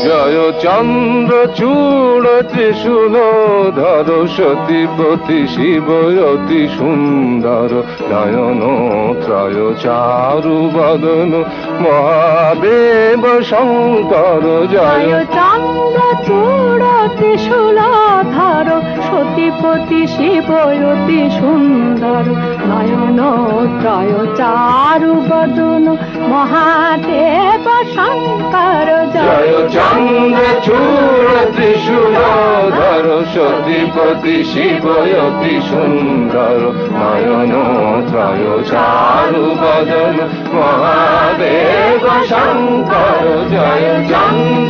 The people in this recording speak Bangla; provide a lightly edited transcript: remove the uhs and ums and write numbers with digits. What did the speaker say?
জয় চন্দ্রচূড় ত্রিশূলধর সতীপতি শিব অতি সুন্দর নয়ন ত্রয় চারু বদন মহাদেব শঙ্কর। জয় চন্দ্রচূড় ত্রিশূলধর সতীপতি শিব অতি সুন্দর নয়ন ত্রয় চারু বদন মহাদেব শঙ্কর। জয় চন্দ্রচূড় ত্রিশূলধর সতীপতি শিব অতি সুন্দর নয়ন ত্রয় চারু বদন মহাদেব শঙ্কর। জয় চন্দ্র